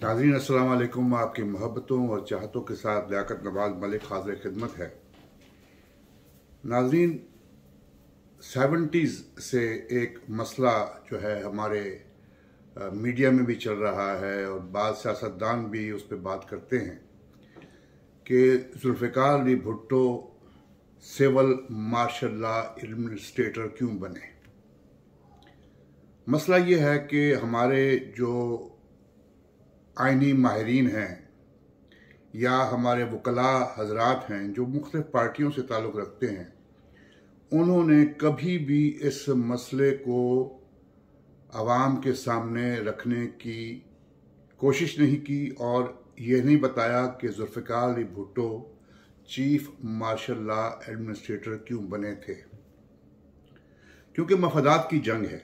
नाज़रीन अस्सलाम वालेकुम। आपकी मोहब्बतों और चाहतों के साथ लियाकत नवाज मलिक हाज़िर खिदमत है। नाज़रीन, 70s से एक मसला जो है हमारे मीडिया में भी चल रहा है और बाद सियासतदान भी उस पर बात करते हैं कि Zulfikar Ali Bhutto civil martial law administrator क्यों बने। मसला ये है कि हमारे जो आइनी माहिरीन हैं या हमारे वकला हजरात हैं जो मुख्तलिफ पार्टियों से ताल्लुक़ रखते हैं, उन्होंने कभी भी इस मसले को आवाम के सामने रखने की कोशिश नहीं की और ये नहीं बताया कि Zulfikar Ali Bhutto chief martial law administrator क्यों बने थे। क्योंकि मफादात की जंग है।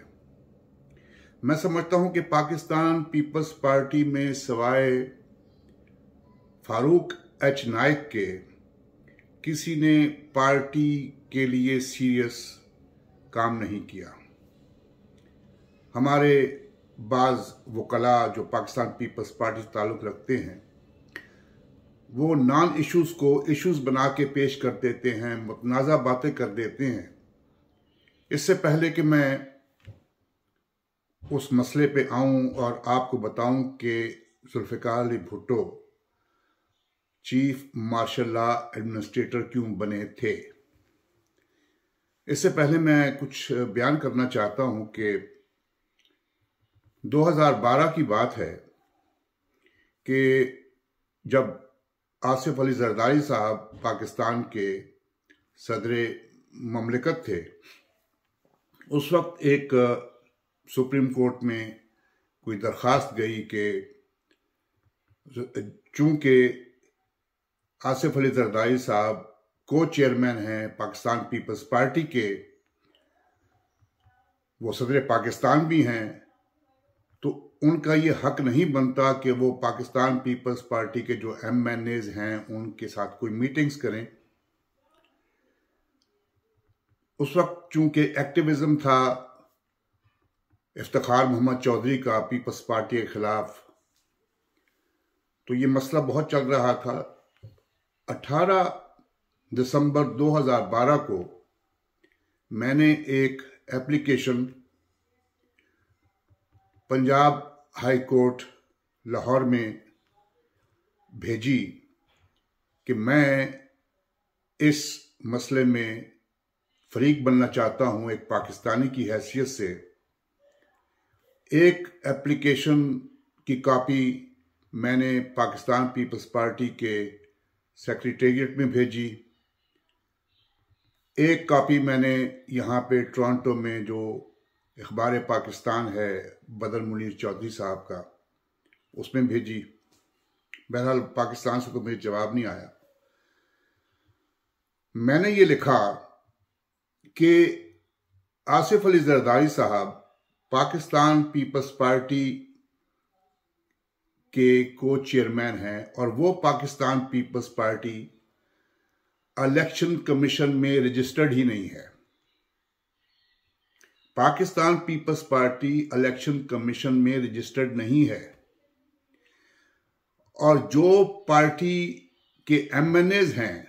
मैं समझता हूं कि पाकिस्तान पीपल्स पार्टी में सवाए फारूक एच नाइक के किसी ने पार्टी के लिए सीरियस काम नहीं किया। हमारे बाज वकला जो पाकिस्तान पीपल्स पार्टी से ताल्लुक़ रखते हैं, वो नॉन इश्यूज़ को इश्यूज़ बना के पेश कर देते हैं, मुतनाज़ा बातें कर देते हैं। इससे पहले कि मैं उस मसले पे आऊं और आपको बताऊं कि Zulfikar Ali Bhutto chief martial law administrator क्यों बने थे, इससे पहले मैं कुछ बयान करना चाहता हूं कि 2012 की बात है कि जब आसिफ अली जरदारी साहब पाकिस्तान के सदरे ममलिकत थे, उस वक्त एक सुप्रीम कोर्ट में कोई दरख्वास्त गई कि चूंकि आसिफ अली जरदारी साहब को चेयरमैन हैं पाकिस्तान पीपल्स पार्टी के, वो सदर पाकिस्तान भी हैं, तो उनका ये हक नहीं बनता कि वो पाकिस्तान पीपल्स पार्टी के जो MNAs हैं उनके साथ कोई मीटिंग्स करें। उस वक्त चूंकि एक्टिविज्म था इफ्तिखार मोहम्मद चौधरी का पीपल्स पार्टी के खिलाफ, तो ये मसला बहुत चल रहा था। 18 दिसंबर 2012 को मैंने एक application Punjab high court Lahore में भेजी कि मैं इस मसले में फरीक बनना चाहता हूं एक पाकिस्तानी की हैसियत से। एक एप्लीकेशन की कॉपी मैंने पाकिस्तान पीपल्स पार्टी के सेक्रेटेरिएट में भेजी। एक कॉपी मैंने यहाँ पे टोरंटो में जो अखबार पाकिस्तान है बदर मुनीर चौधरी साहब का, उसमें भेजी। बहरहाल पाकिस्तान से तो मुझे जवाब नहीं आया। मैंने ये लिखा कि आसिफ अली जरदारी साहब पाकिस्तान पीपल्स पार्टी के को चेयरमैन हैं और वो पाकिस्तान पीपल्स पार्टी इलेक्शन कमीशन में रजिस्टर्ड ही नहीं है। पाकिस्तान पीपल्स पार्टी इलेक्शन कमीशन में रजिस्टर्ड नहीं है और जो पार्टी के MNAs हैं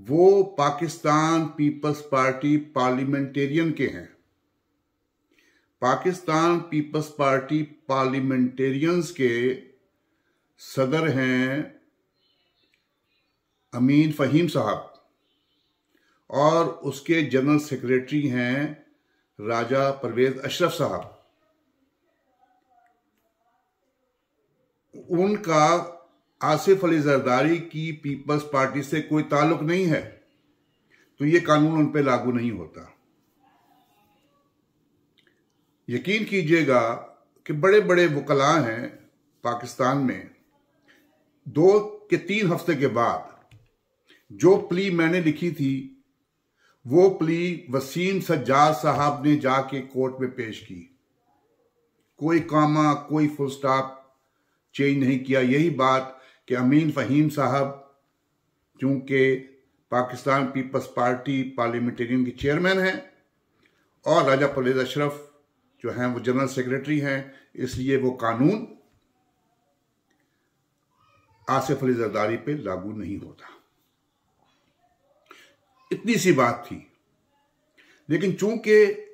वो पाकिस्तान पीपल्स पार्टी पार्लियामेंटेरियन के हैं। पाकिस्तान पीपल्स पार्टी पार्लियामेंटेरियंस के सदर हैं अमीन फ़हीम साहब और उसके जनरल सेक्रेटरी हैं राजा परवेज अशरफ साहब। उनका आसिफ अली जरदारी की पीपल्स पार्टी से कोई ताल्लुक नहीं है, तो ये कानून उन पर लागू नहीं होता। यकीन कीजिएगा कि बड़े बड़े वकला हैं पाकिस्तान में। 2 के 3 हफ्ते के बाद जो प्ली मैंने लिखी थी, वो प्ली वसीम सज्जाद साहब ने जाके कोर्ट में पेश की। कोई कामा, कोई फुल स्टॉप चेंज नहीं किया। यही बात कि अमीन फ़हीम साहब चूंकि पाकिस्तान पीपल्स पार्टी पार्लियामेंटेरियन के चेयरमैन हैं और राजा परवेज अशरफ जो हैं वो जनरल सेक्रेटरी हैं, इसलिए वो कानून आसिफ अली जरदारी पे लागू नहीं होता। इतनी सी बात थी। लेकिन चूंकि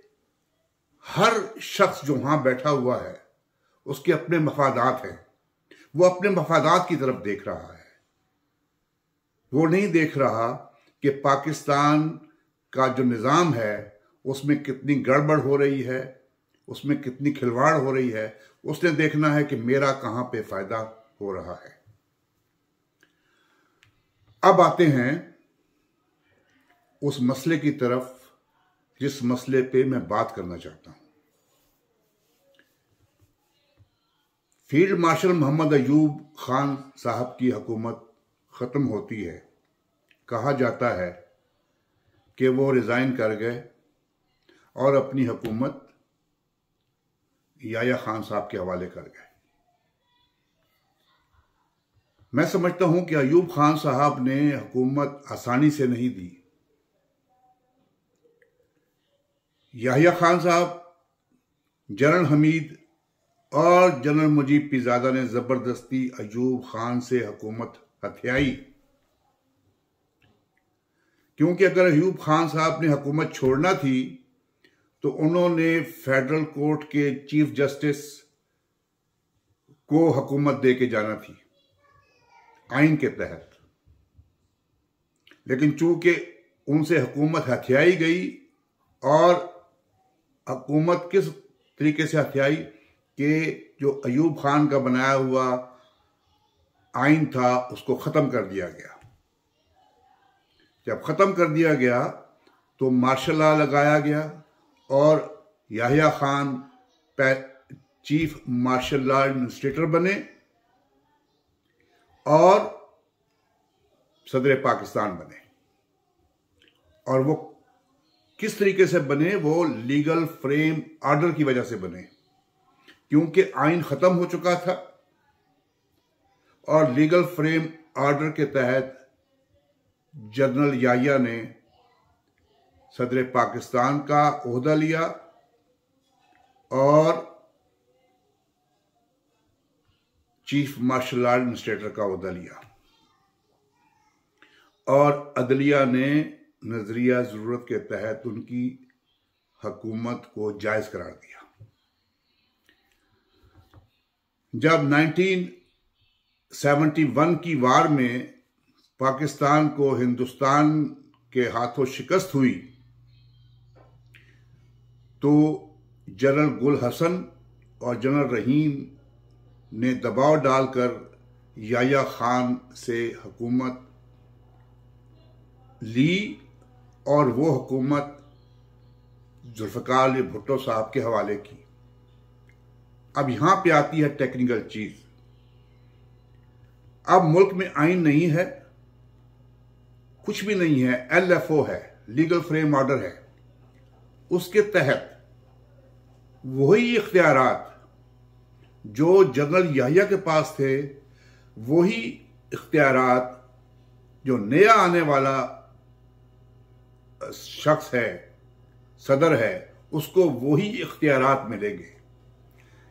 हर शख्स जो वहां बैठा हुआ है उसके अपने मफादात हैं, वो अपने मफादात की तरफ देख रहा है। वो नहीं देख रहा कि पाकिस्तान का जो निज़ाम है उसमें कितनी गड़बड़ हो रही है, उसमें कितनी खिलवाड़ हो रही है। उसने देखना है कि मेरा कहां पे फायदा हो रहा है। अब आते हैं उस मसले की तरफ जिस मसले पे मैं बात करना चाहता हूं। फील्ड मार्शल मोहम्मद अयूब खान साहब की हुकूमत खत्म होती है। कहा जाता है कि वो रिजाइन कर गए और अपनी हुकूमत याह्या खान साहब के हवाले कर गए। मैं समझता हूं कि अयूब खान साहब ने हुकूमत आसानी से नहीं दी। याह्या खान साहब, जनरल हमीद और जनरल मुजीब पिज़ादा ने जबरदस्ती अयूब खान से हुकूमत हथियाई, क्योंकि अगर अयूब खान साहब ने हुकूमत छोड़ना थी तो उन्होंने फेडरल कोर्ट के चीफ जस्टिस को हुकूमत दे के जाना थी आइन के तहत। लेकिन चूंकि उनसे हुकूमत हथियाई गई, और हुकूमत किस तरीके से हथियाई कि जो अयूब खान का बनाया हुआ आइन था उसको ख़त्म कर दिया गया। जब ख़त्म कर दिया गया तो मार्शल लॉ लगाया गया और Yahya Khan chief martial law administrator बने और सदर पाकिस्तान बने। और वो किस तरीके से बने? वो लीगल फ्रेम ऑर्डर की वजह से बने, क्योंकि आइन खत्म हो चुका था और लीगल फ्रेम ऑर्डर के तहत जनरल याह्या ने सदर पाकिस्तान का ओहदा लिया और चीफ मार्शल लॉ एडमिनिस्ट्रेटर का ओहदा लिया, और अदलिया ने नजरिया जरूरत के तहत उनकी हुकूमत को जायज करार दिया। जब 1971 की वार में पाकिस्तान को हिंदुस्तान के हाथों शिकस्त हुई तो जनरल गुल हसन और जनरल रहीम ने दबाव डालकर याह्या खान से हुकूमत ली और वो हुकूमत जुल्फ़िकार अली भुट्टो साहब के हवाले की। अब यहां पे आती है टेक्निकल चीज। अब मुल्क में आइन नहीं है, कुछ भी नहीं है, LFO है, लीगल फ्रेम ऑर्डर है। उसके तहत वही इख्तियारात जो जनरल याह्या के पास थे, वही इख्तियारात जो नया आने वाला शख्स है, सदर है, उसको वही इख्तियारात मिलेंगे।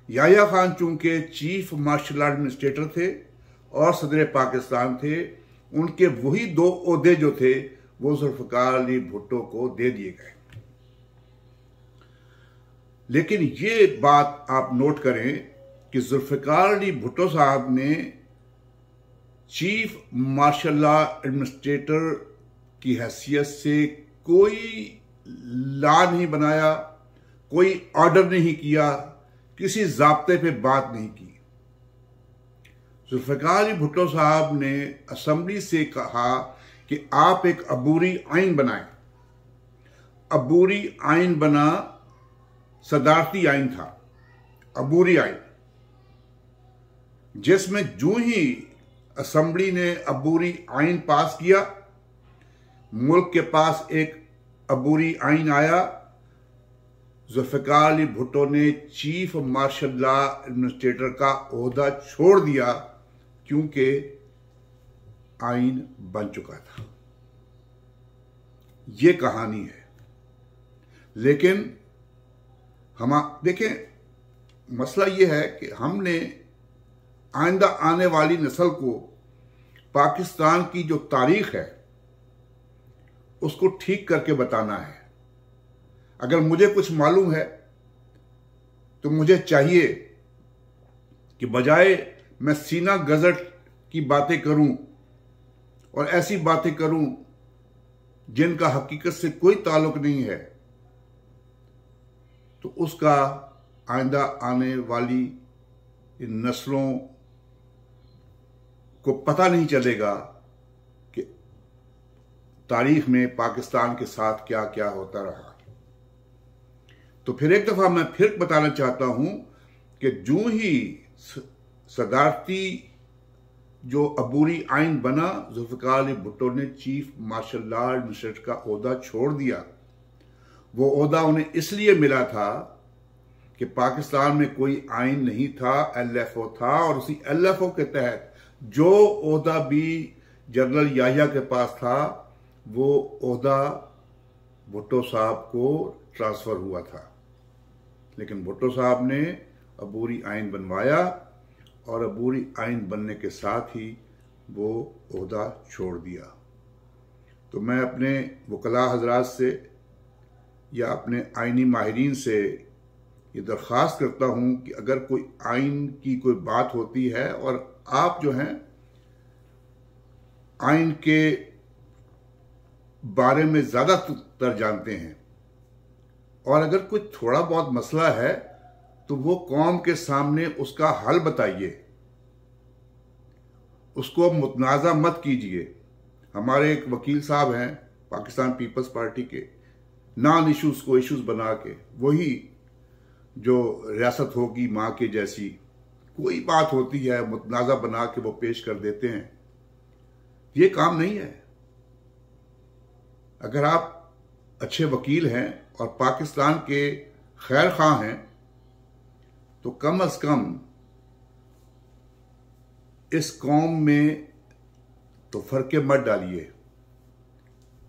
याह्या खान चूंकि चीफ मार्शल लॉ एडमिनिस्ट्रेटर थे और सदर पाकिस्तान थे, उनके वही दो ओहदे जो थे वो जुल्फ़िकार अली भुट्टो को दे दिए गए। लेकिन ये बात आप नोट करें कि जुल्फ़िकार अली भुट्टो साहब ने चीफ मार्शल लॉ एडमिनिस्ट्रेटर की हैसियत से कोई लॉ नहीं बनाया, कोई ऑर्डर नहीं किया, किसी ज़ाब्ते पे बात नहीं की। जुल्फ़िकार अली भुट्टो साहब ने असेंबली से कहा कि आप एक अबूरी आइन बनाएं। अबूरी आइन बना, सदारती आइन था, अबूरी आइन, जिसमें जो ही असेंबली ने अबूरी आइन पास किया, मुल्क के पास एक अबूरी आइन आया। जुल्फ़िकार अली भुट्टो ने चीफ मार्शल लॉ एडमिनिस्ट्रेटर का ओहदा छोड़ दिया, क्योंकि आइन बन चुका था। ये कहानी है। लेकिन हम देखें, मसला ये है कि हमने आइंदा आने वाली नस्ल को पाकिस्तान की जो तारीख है उसको ठीक करके बताना है। अगर मुझे कुछ मालूम है तो मुझे चाहिए कि बजाय मैं सीना गजट की बातें करूं और ऐसी बातें करूं जिनका हकीकत से कोई ताल्लुक नहीं है, तो उसका आइंदा आने वाली इन नस्लों को पता नहीं चलेगा कि तारीख में पाकिस्तान के साथ क्या क्या होता रहा। तो फिर एक दफा मैं फिर बताना चाहता हूं कि जो ही सदारती जो अबूरी आइन बना, जुल्फ़िकार अली भुट्टो ने चीफ मार्शल लॉ एडमिनिस्ट्रेटर का ओहदा छोड़ दिया। वो ओहदा उन्हें इसलिए मिला था कि पाकिस्तान में कोई आइन नहीं था, LFO था, और उसी LFO के तहत जो ओहदा भी जनरल याहिया के पास था वो ओहदा भुट्टो साहब को ट्रांसफर हुआ था। लेकिन भुट्टो साहब ने अबूरी आइन बनवाया और अबूरी आइन बनने के साथ ही वो ओहदा छोड़ दिया। तो मैं अपने वकला हजरात से या अपने आइनी माहिरीन से ये दरख्वास्त करता हूँ कि अगर कोई आइन की कोई बात होती है और आप जो हैं आइन के बारे में ज़्यादातर जानते हैं और अगर कोई थोड़ा बहुत मसला है तो वो कौम के सामने उसका हल बताइए, उसको मुतनाज़ा मत कीजिए। हमारे एक वकील साहब हैं पाकिस्तान पीपल्स पार्टी के, नॉन इश्यूज को इश्यूज बना के वही जो रियासत होगी माँ के जैसी कोई बात होती है मुतनाज़ा बना के वो पेश कर देते हैं। ये काम नहीं है। अगर आप अच्छे वकील हैं और पाकिस्तान के खैर ख्वाह हैं तो कम अज कम इस कौम में तो फर्के मत डालिए,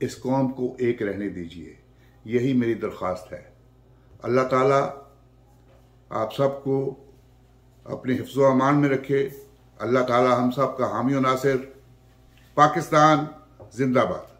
इस कौम को एक रहने दीजिए। यही मेरी दरख्वास्त है। अल्लाह ताला आप सबको अपने हिफ्ज़ व अमान में रखे। अल्लाह ताला हम सब का हामी व नासिर। पाकिस्तान जिंदाबाद।